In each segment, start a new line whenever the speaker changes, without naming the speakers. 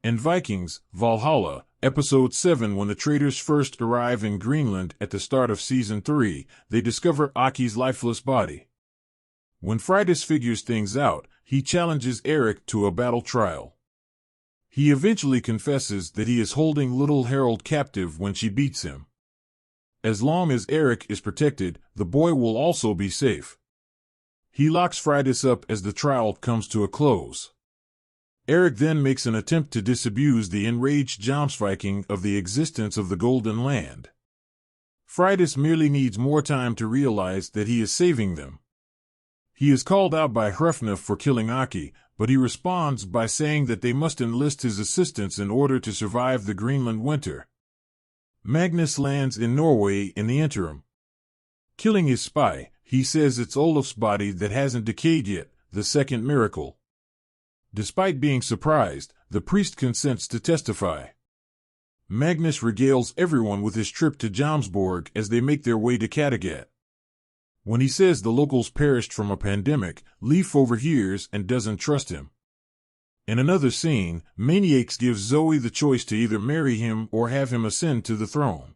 In Vikings, Valhalla, Episode 7, when the traders first arrive in Greenland at the start of Season 3, they discover Aki's lifeless body. When Freydis figures things out, he challenges Eric to a battle trial. He eventually confesses that he is holding little Harold captive when she beats him. As long as Eric is protected, the boy will also be safe. He locks Freydis up as the trial comes to a close. Eric then makes an attempt to disabuse the enraged Jomsviking of the existence of the Golden Land. Freydis merely needs more time to realize that he is saving them. He is called out by Hrefna for killing Aki, but he responds by saying that they must enlist his assistance in order to survive the Greenland winter. Magnus lands in Norway in the interim. Killing his spy, he says it's Olaf's body that hasn't decayed yet, the second miracle. Despite being surprised, the priest consents to testify. Magnus regales everyone with his trip to Jomsborg as they make their way to Kattegat. When he says the locals perished from a pandemic, Leif overhears and doesn't trust him. In another scene, Maniacs gives Zoe the choice to either marry him or have him ascend to the throne.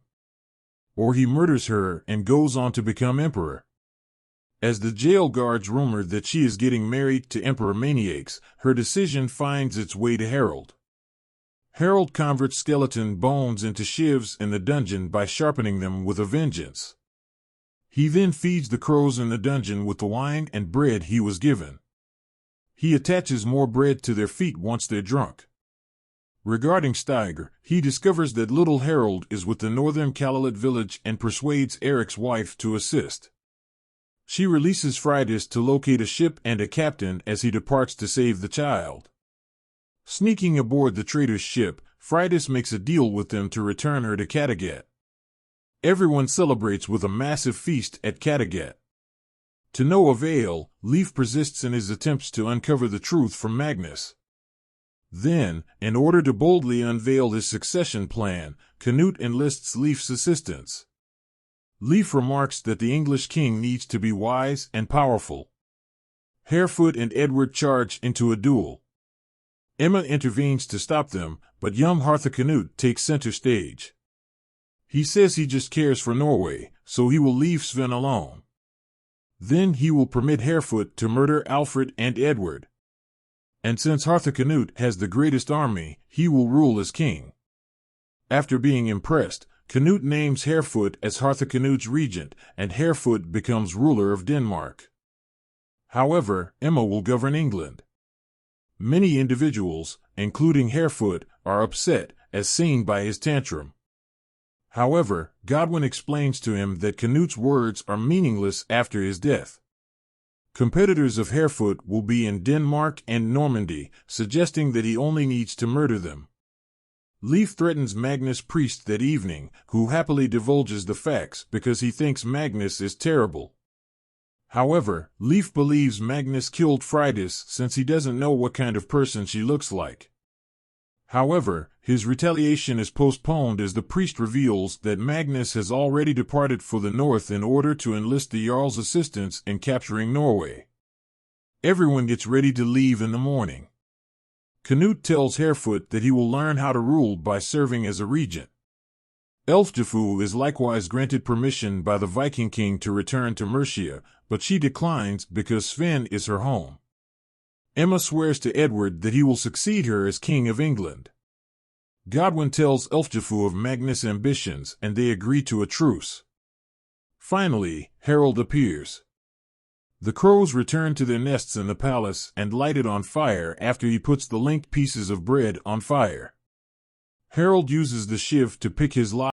Or he murders her and goes on to become emperor. As the jail guards rumor that she is getting married to Emperor Maniacs, her decision finds its way to Harold. Harold converts skeleton bones into shivs in the dungeon by sharpening them with a vengeance. He then feeds the crows in the dungeon with the wine and bread he was given. He attaches more bread to their feet once they're drunk. Regarding Steiger, he discovers that little Harold is with the northern Kalalit village and persuades Eric's wife to assist. She releases Freydis to locate a ship and a captain as he departs to save the child. Sneaking aboard the trader's ship, Freydis makes a deal with them to return her to Kattegat. Everyone celebrates with a massive feast at Kattegat. To no avail, Leif persists in his attempts to uncover the truth from Magnus. Then, in order to boldly unveil his succession plan, Canute enlists Leif's assistance. Leif remarks that the English king needs to be wise and powerful. Harefoot and Edward charge into a duel. Emma intervenes to stop them, but young Hardrada takes center stage. He says he just cares for Norway, so he will leave Sven alone. Then he will permit Harefoot to murder Alfred and Edward. And since Hardrada has the greatest army, he will rule as king. After being impressed, Canute names Harefoot as Hardrada's regent, and Harefoot becomes ruler of Denmark. However, Emma will govern England. Many individuals, including Harefoot, are upset, as seen by his tantrum. However, Godwin explains to him that Canute's words are meaningless after his death. Competitors of Harefoot will be in Denmark and Normandy, suggesting that he only needs to murder them. Leif threatens Magnus' priest that evening, who happily divulges the facts because he thinks Magnus is terrible. However, Leif believes Magnus killed Freydis since he doesn't know what kind of person she looks like. However, his retaliation is postponed as the priest reveals that Magnus has already departed for the north in order to enlist the Jarl's assistance in capturing Norway. Everyone gets ready to leave in the morning. Canute tells Harefoot that he will learn how to rule by serving as a regent. Elfjafu is likewise granted permission by the Viking king to return to Mercia, but she declines because Sven is her home. Emma swears to Edward that he will succeed her as King of England. Godwin tells Elfjafu of Magnus' ambitions and they agree to a truce. Finally, Harold appears. The crows return to their nests in the palace and light it on fire after he puts the linked pieces of bread on fire. Harold uses the shiv to pick his lock